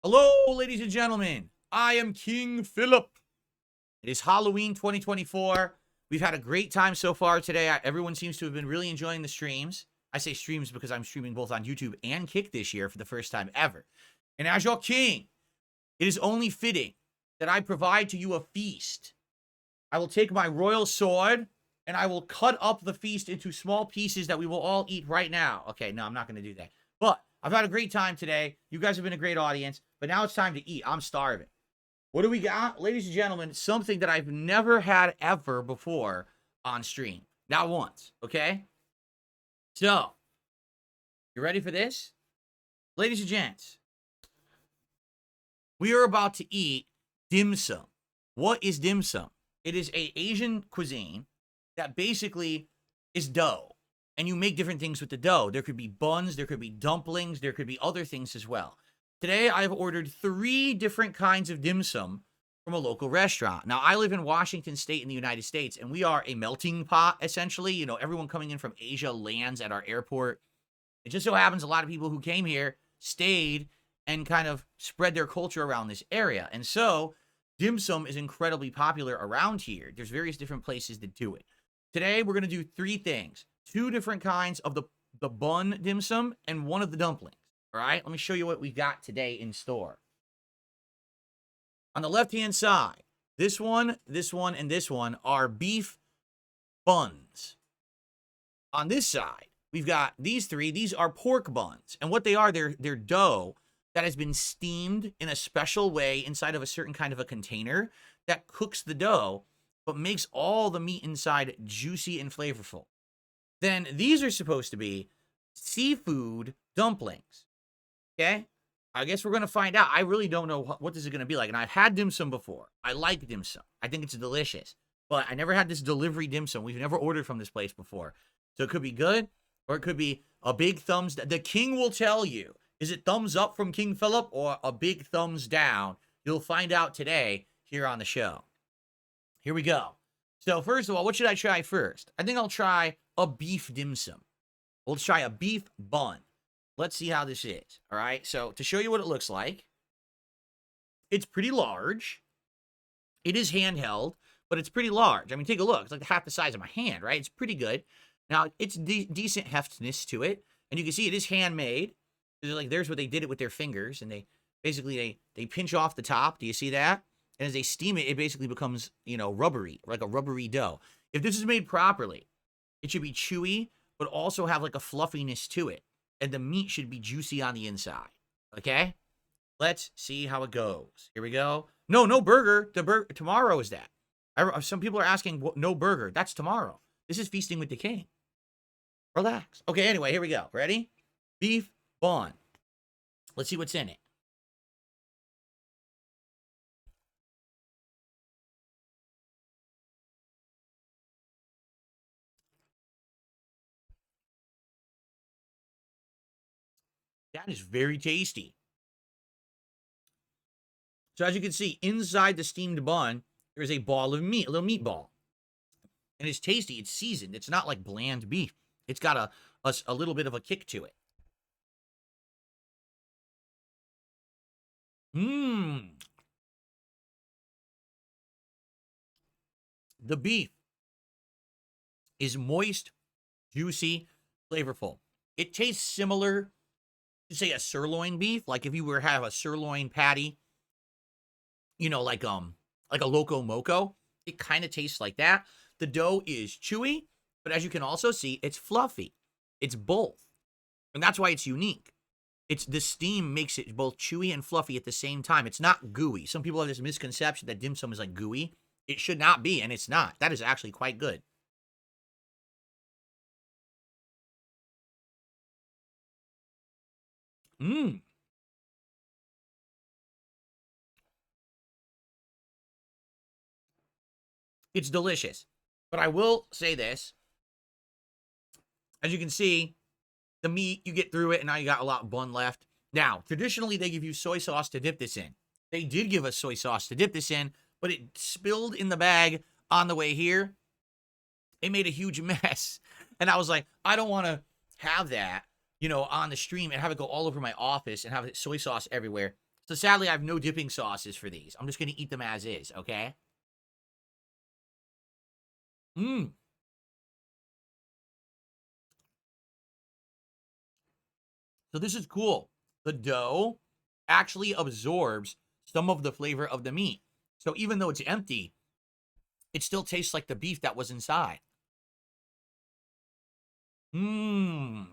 Hello, ladies and gentlemen. I am King Philip. It is Halloween 2024. We've had a great time so far today. Everyone seems to have been really enjoying the streams. I say streams because I'm streaming both on YouTube and Kick this year for the first time ever. And as your king, it is only fitting that I provide to you a feast. I will take my royal sword and I will cut up the feast into small pieces that we will all eat right now. Okay, no, I'm not going to do that. But I've had a great time today. You guys have been a great audience. But now it's time to eat. I'm starving. What do we got? Ladies and gentlemen, something that I've never had ever before on stream. Not once, okay? So, you ready for this? Ladies and gents, we are about to eat dim sum. What is dim sum? It is an Asian cuisine that basically is dough. And you make different things with the dough. There could be buns, there could be dumplings, there could be other things as well. Today, I've ordered 3 different kinds of dim sum from a local restaurant. Now, I live in Washington State in the United States, and we are a melting pot, essentially. You know, everyone coming in from Asia lands at our airport. It just so happens a lot of people who came here stayed and kind of spread their culture around this area. And so, dim sum is incredibly popular around here. There's various different places that do it. Today, we're going to do 3 things. 2 different kinds of the bun dim sum and 1 of the dumplings. All right, let me show you what we got today in store. On the left-hand side, this one, and this one are beef buns. On this side, we've got these 3. These are pork buns. And what they are, they're dough that has been steamed in a special way inside of a certain kind of a container that cooks the dough, but makes all the meat inside juicy and flavorful. Then these are supposed to be seafood dumplings. Okay, I guess we're going to find out. I really don't know what this is going to be like. And I've had dim sum before. I like dim sum. I think it's delicious. But I never had this delivery dim sum. We've never ordered from this place before. So it could be good, or it could be a big thumbs down. The king will tell you. Is it thumbs up from King Philip or a big thumbs down? You'll find out today here on the show. Here we go. So first of all, what should I try first? I think I'll try a beef dim sum. We'll try a beef bun. Let's see how this is, all right? So to show you what it looks like, it's pretty large. It is handheld, but it's pretty large. I mean, take a look. It's like half the size of my hand, right? It's pretty good. Now, it's decent heftiness to it, and you can see it is handmade. Like, there's what they did it with their fingers, and they basically, they pinch off the top. Do you see that? And as they steam it, it basically becomes, you know, rubbery, like a rubbery dough. If this is made properly, it should be chewy, but also have like a fluffiness to it. And the meat should be juicy on the inside. Okay? Let's see how it goes. Here we go. No burger. Tomorrow is that. Some people are asking, no burger. That's tomorrow. This is Feasting with the King. Relax. Okay, anyway, here we go. Ready? Beef bun. Let's see what's in it. That is very tasty. So as you can see, inside the steamed bun, there is a ball of meat, a little meatball. And it's tasty. It's seasoned. It's not like bland beef. It's got a little bit of a kick to it. Mmm. The beef is moist, juicy, flavorful. It tastes similar to, say, a sirloin beef. Like if you were to have a sirloin patty, you know, like a Loco Moco, it kind of tastes like that. The dough is chewy, but as you can also see, it's fluffy. It's both. And that's why it's unique. The steam makes it both chewy and fluffy at the same time. It's not gooey. Some people have this misconception that dim sum is like gooey. It should not be, and it's not. That is actually quite good. Mmm. It's delicious. But I will say this. As you can see, the meat, you get through it, and now you got a lot of bun left. Now, traditionally, they give you soy sauce to dip this in. They did give us soy sauce to dip this in, but it spilled in the bag on the way here. It made a huge mess. And I was like, I don't want to have that, you know, on the stream and have it go all over my office and have soy sauce everywhere. So sadly, I have no dipping sauces for these. I'm just going to eat them as is, okay? Mmm. So this is cool. The dough actually absorbs some of the flavor of the meat. So even though it's empty, it still tastes like the beef that was inside. Mmm.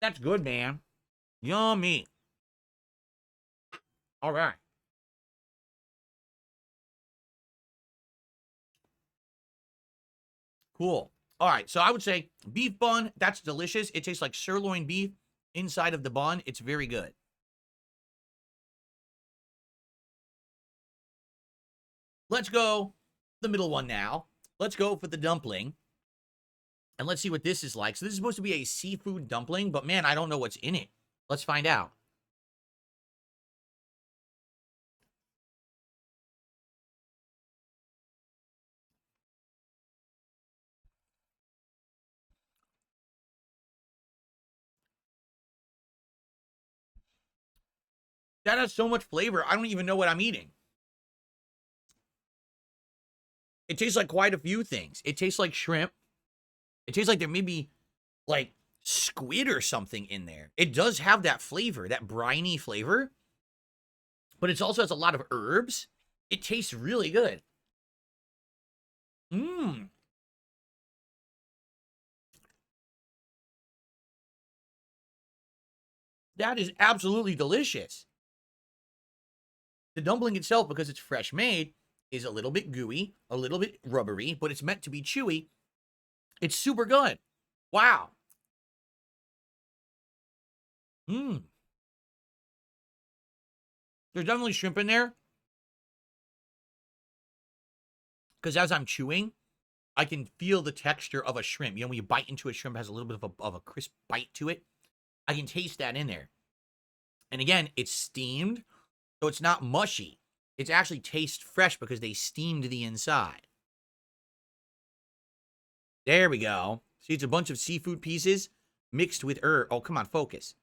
That's good, man. Yummy. All right. Cool. All right. So I would say beef bun, that's delicious. It tastes like sirloin beef inside of the bun. It's very good. Let's go the middle one now. Let's go for the dumpling. And let's see what this is like. So this is supposed to be a seafood dumpling, but man, I don't know what's in it. Let's find out. That has so much flavor. I don't even know what I'm eating. It tastes like quite a few things. It tastes like shrimp. It tastes like there may be like squid or something in there. It does have that flavor, that briny flavor, but it also has a lot of herbs. It tastes really good. Mmm. That is absolutely delicious. The dumpling itself, because it's fresh made, is a little bit gooey, a little bit rubbery, but it's meant to be chewy. It's super good. Wow. Mmm. There's definitely shrimp in there. Because as I'm chewing, I can feel the texture of a shrimp. You know, when you bite into a shrimp, it has a little bit of a crisp bite to it. I can taste that in there. And again, it's steamed, so it's not mushy. It actually tastes fresh because they steamed the inside. There we go. See, it's a bunch of seafood pieces mixed with herb. Oh, come on, focus.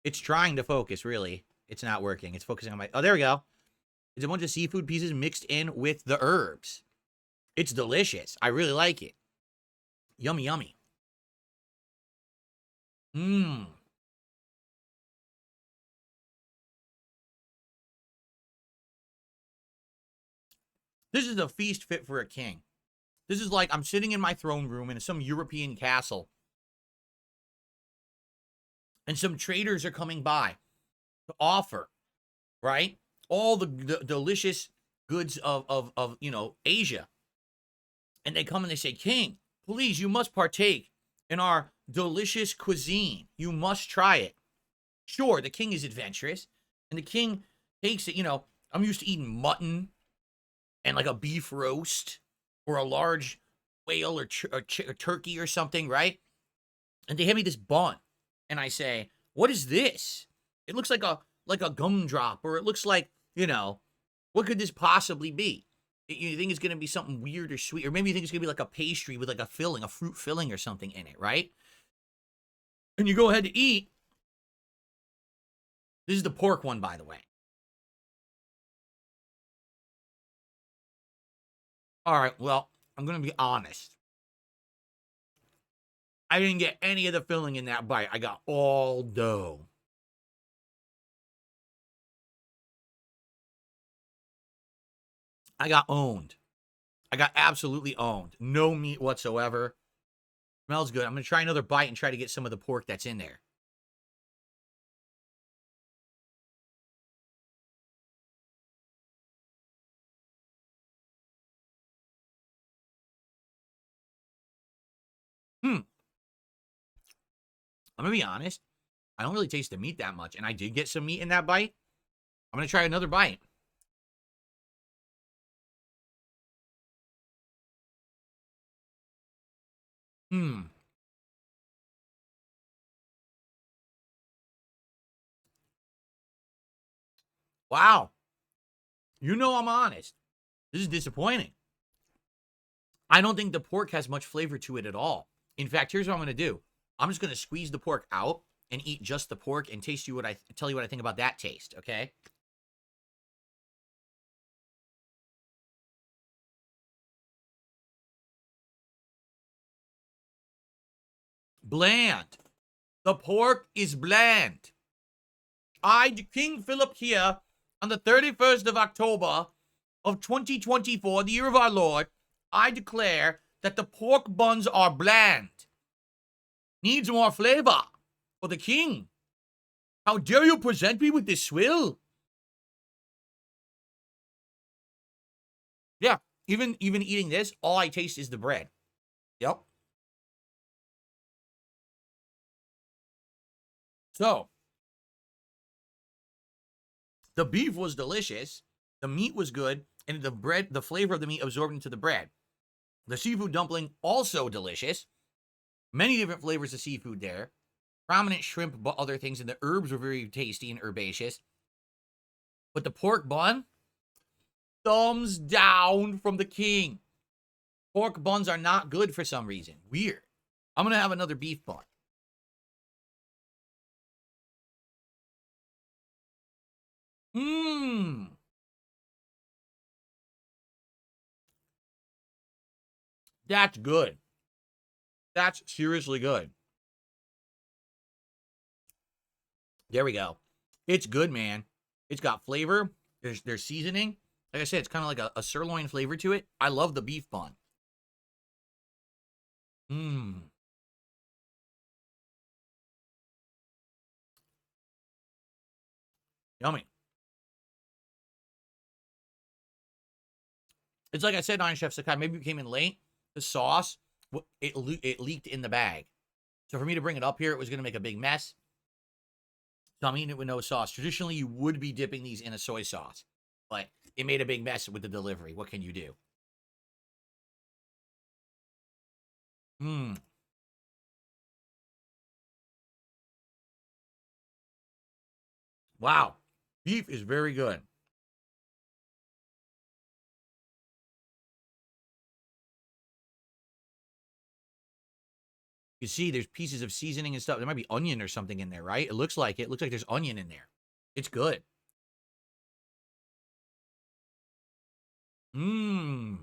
It's trying to focus, really. It's not working. It's focusing on my... Oh, there we go. It's a bunch of seafood pieces mixed in with the herbs. It's delicious. I really like it. Yummy, yummy. Mmm. This is a feast fit for a king. This is like I'm sitting in my throne room in some European castle, and some traders are coming by to offer, right, all the delicious goods of Asia. And they come and they say, King, please, you must partake in our delicious cuisine. You must try it. Sure, the king is adventurous, and the king takes it. I'm used to eating mutton and like a beef roast or a large whale or turkey or something, right? And they hand me this bun, and I say, "What is this? It looks like a gumdrop, or it looks like what could this possibly be? You think it's gonna be something weird or sweet, or maybe you think it's gonna be like a pastry with like a filling, a fruit filling or something in it, right? And you go ahead to eat. This is the pork one, by the way. All right, well, I'm gonna be honest. I didn't get any of the filling in that bite. I got all dough. I got owned. I got absolutely owned. No meat whatsoever. Smells good. I'm going to try another bite and try to get some of the pork that's in there. I'm going to be honest. I don't really taste the meat that much, and I did get some meat in that bite. I'm going to try another bite. Wow. I'm honest. This is disappointing. I don't think the pork has much flavor to it at all. In fact, here's what I'm going to do. I'm just going to squeeze the pork out and eat just the pork and tell you what I think about that taste, okay? Bland. The pork is bland. King Philip here, on the 31st of October of 2024, the year of our Lord, I declare that the pork buns are bland. Needs more flavor for the king. How dare you present me with this swill? Yeah, even eating this, all I taste is the bread. Yep. So, the beef was delicious, the meat was good, and the flavor of the meat absorbed into the bread. The seafood dumpling, also delicious. Many different flavors of seafood there. Prominent shrimp, but other things, and the herbs were very tasty and herbaceous. But the pork bun, thumbs down from the king. Pork buns are not good for some reason. Weird. I'm going to have another beef bun. Mmm. That's good. That's seriously good. There we go. It's good, man. It's got flavor. There's seasoning. Like I said, it's kind of like a sirloin flavor to it. I love the beef bun. Mmm. Yummy. It's like I said on Chef Sakai, maybe we came in late. The sauce, it leaked in the bag. So for me to bring it up here, it was going to make a big mess. So I'm eating it with no sauce. Traditionally, you would be dipping these in a soy sauce. But it made a big mess with the delivery. What can you do? Mmm. Wow. Beef is very good. You see, there's pieces of seasoning and stuff. There might be onion or something in there, right? It looks like it. It looks like there's onion in there. It's good. Mmm.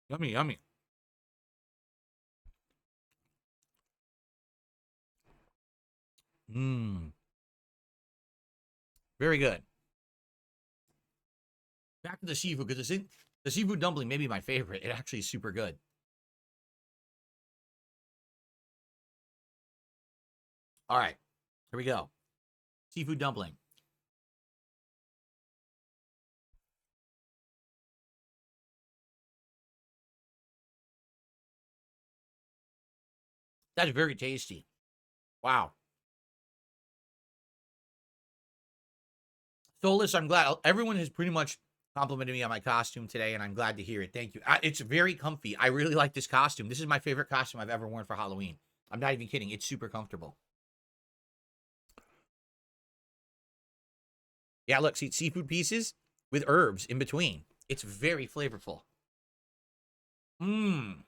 Yummy, yummy. Mmm. Very good. Back to the seafood, because the seafood dumpling may be my favorite. It actually is super good. All right. Here we go. Seafood dumpling. That's very tasty. Wow. So, listen, I'm glad everyone has pretty much complimented me on my costume today, and I'm glad to hear it. Thank you. It's very comfy. I really like this costume. This is my favorite costume I've ever worn for Halloween. I'm not even kidding. It's super comfortable. Yeah, look, see, seafood pieces with herbs in between. It's very flavorful. Mmm.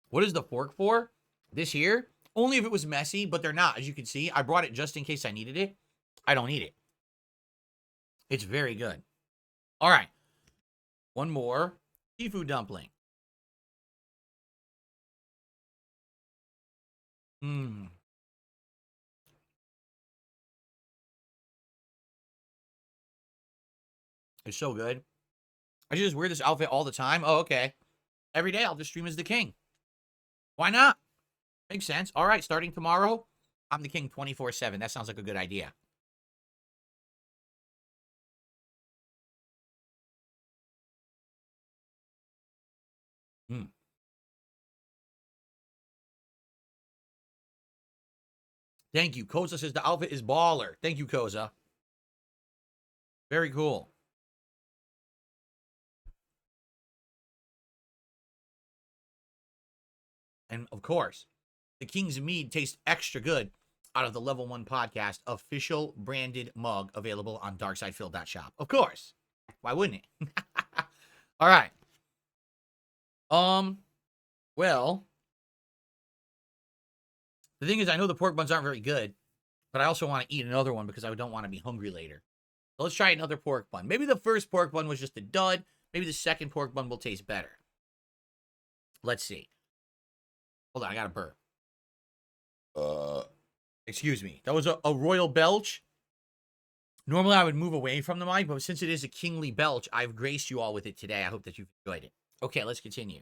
What is the fork for? This here? Only if it was messy, but they're not. As you can see, I brought it just in case I needed it. I don't need it. It's very good. All right. One more. Seafood dumpling. Mmm. It's so good. I should just wear this outfit all the time. Oh, okay. Every day I'll just stream as the king. Why not? Makes sense. All right, starting tomorrow, I'm the king 24/7. That sounds like a good idea. Mm. Thank you. Koza says the outfit is baller. Thank you, Koza. Very cool. And of course, the king's mead tastes extra good out of the Level 1 Podcast official branded mug available on darksidefill.shop. Of course. Why wouldn't it? All right. Well, the thing is, I know the pork buns aren't very good, but I also want to eat another one because I don't want to be hungry later. So let's try another pork bun. Maybe the first pork bun was just a dud. Maybe the second pork bun will taste better. Let's see. Hold on, I got a burp. Excuse me. That was a royal belch. Normally, I would move away from the mic, but since it is a kingly belch, I've graced you all with it today. I hope that you've enjoyed it. Okay, let's continue.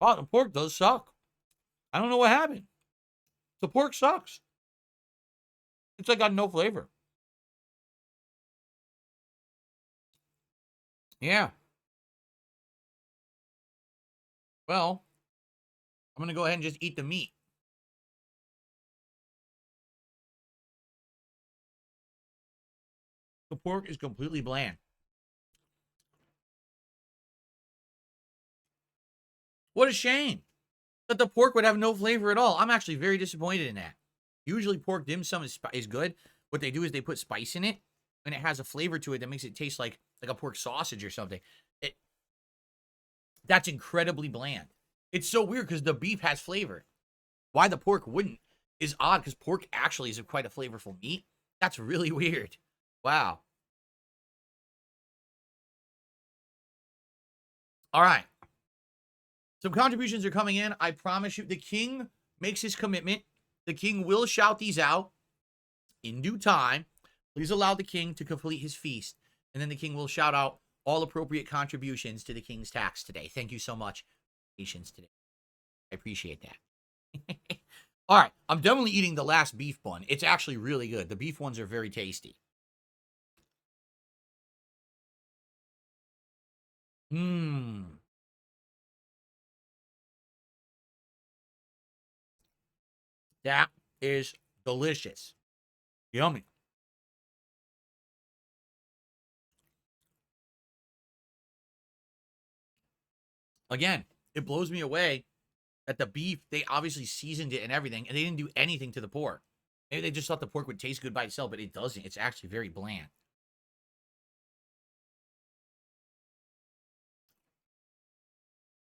Oh, the pork does suck. I don't know what happened. The pork sucks. It's like got no flavor. Yeah. Well, I'm going to go ahead and just eat the meat. The pork is completely bland. What a shame that the pork would have no flavor at all. I'm actually very disappointed in that. Usually pork dim sum is good. What they do is they put spice in it, and it has a flavor to it that makes it taste like a pork sausage or something. That's incredibly bland. It's so weird because the beef has flavor. Why the pork wouldn't is odd because pork actually is quite a flavorful meat. That's really weird. Wow. All right. Some contributions are coming in. I promise you, the king makes his commitment. The king will shout these out in due time. Please allow the king to complete his feast, and then the king will shout out all appropriate contributions to the king's tax today. Thank you so much for your patience today. I appreciate that. All right, I'm definitely eating the last beef bun. It's actually really good. The beef ones are very tasty. Mmm. That is delicious. Yummy. Again, it blows me away that the beef, they obviously seasoned it and everything, and they didn't do anything to the pork. Maybe they just thought the pork would taste good by itself, but it doesn't. It's actually very bland.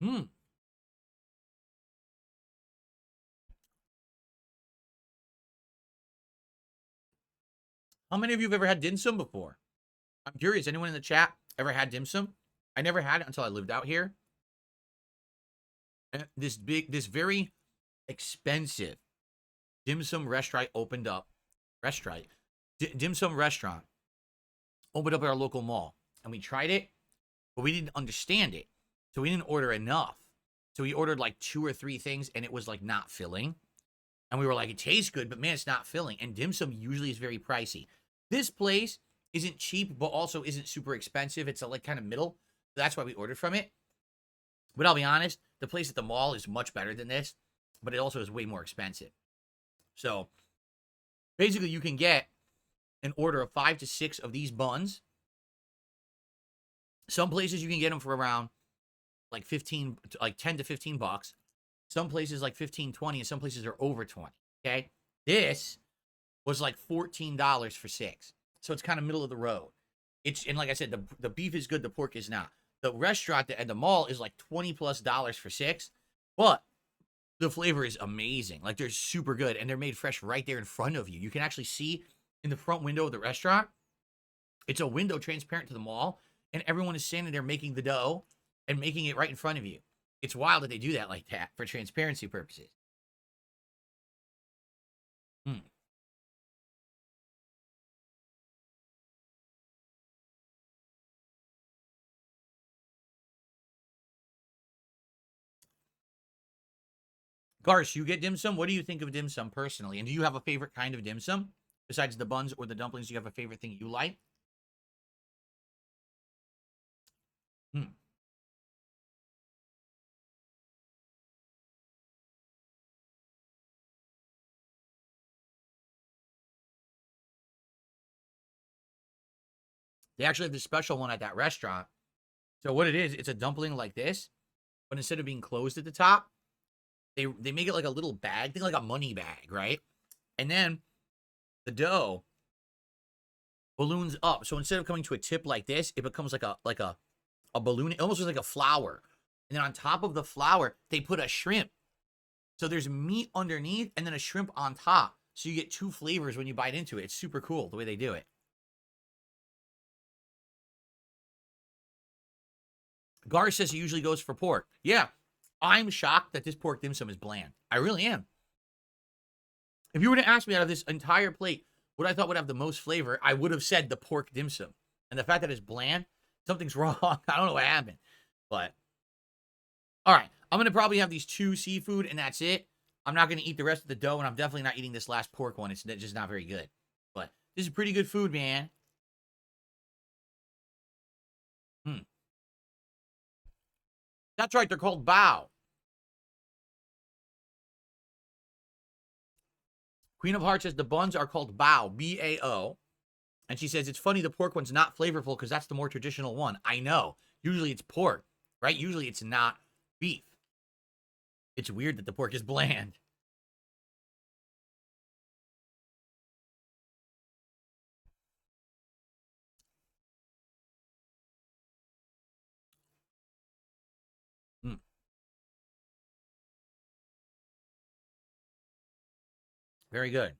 Hmm. How many of you have ever had dim sum before? I'm curious. Anyone in the chat ever had dim sum? I never had it until I lived out here. And this very expensive dim sum restaurant opened up. Dim sum restaurant opened up at our local mall, and we tried it, but we didn't understand it, so we didn't order enough. So we ordered like 2 or 3 things, and it was like not filling. And we were like, it tastes good, but man, it's not filling. And dim sum usually is very pricey. This place isn't cheap, but also isn't super expensive. It's a like kind of middle. So that's why we ordered from it. But I'll be honest, the place at the mall is much better than this, but it also is way more expensive. So basically, you can get an order of 5 to 6 of these buns. Some places you can get them for around like 15, like 10 to 15 bucks. Some places like 15, 20, and some places are over 20. Okay. This was like $14 for 6. So it's kind of middle of the road. And like I said, the beef is good, the pork is not. The restaurant at the mall is like $20+ for 6, but the flavor is amazing. Like they're super good, and they're made fresh right there in front of you. You can actually see in the front window of the restaurant. It's a window transparent to the mall, and everyone is standing there making the dough and making it right in front of you. It's wild that they do that like that for transparency purposes. Hmm. Garsh, you get dim sum. What do you think of dim sum personally? And do you have a favorite kind of dim sum? Besides the buns or the dumplings, do you have a favorite thing you like? Hmm. They actually have this special one at that restaurant So what it is, it's a dumpling like this, but instead of being closed at the top, they make it like a little bag, think like a money bag, right? And then the dough balloons up. So instead of coming to a tip like this, it becomes like a balloon. It almost looks like a flower. And then on top of the flour, they put a shrimp. So there's meat underneath and then a shrimp on top. So you get two flavors when you bite into it. It's super cool the way they do it. Gar says he usually goes for pork. Yeah, I'm shocked that this pork dim sum is bland. I really am. If you were to ask me out of this entire plate, what I thought would have the most flavor, I would have said the pork dim sum. And the fact that it's bland, something's wrong. I don't know what happened. But, all right. I'm going to probably have these two seafood, and that's it. I'm not going to eat the rest of the dough, and I'm definitely not eating this last pork one. It's just not very good. But this is pretty good food, man. That's right. They're called bao. Queen of Hearts says the buns are called bao, B-A-O. And she says, it's funny the pork one's not flavorful because that's the more traditional one. I know. Usually it's pork, right? Usually it's not beef. It's weird that the pork is bland. Mm. Very good.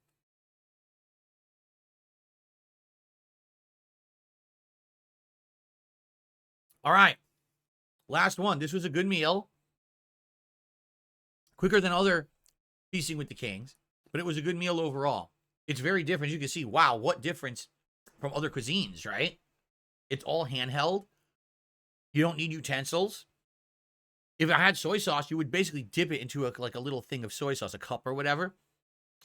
All right. Last one. This was a good meal. Quicker than other Feasting with the Kings, but it was a good meal overall. It's very different. You can see, wow, what difference from other cuisines, right? It's all handheld. You don't need utensils. If I had soy sauce, you would basically dip it into like a little thing of soy sauce, a cup or whatever.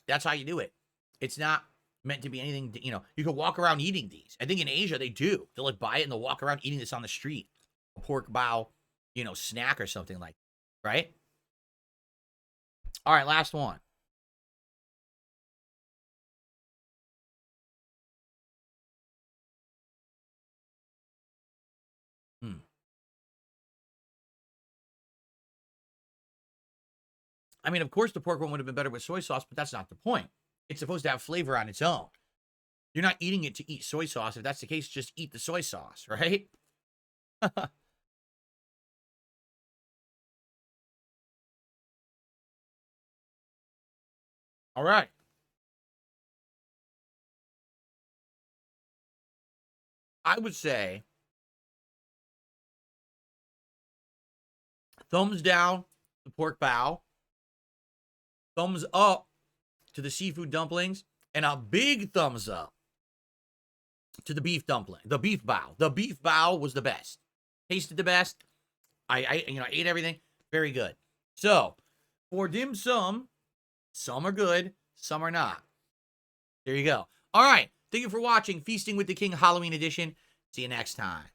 That's how you do it. It's not meant to be anything, you can walk around eating these. I think in Asia, they do. They'll like buy it and they'll walk around eating this on the street. A pork bao, snack or something like that, right? All right, last one. I mean, of course, the pork one would have been better with soy sauce, but that's not the point. It's supposed to have flavor on its own. You're not eating it to eat soy sauce. If that's the case, just eat the soy sauce, right? All right. I would say thumbs down the pork bao, thumbs up to the seafood dumplings, and a big thumbs up to the beef dumpling, the beef bao. The beef bao was the best. Tasted the best. I ate everything. Very good. So, for dim sum, some are good, some are not. There you go. All right. Thank you for watching Feasting with the King Halloween edition. See you next time.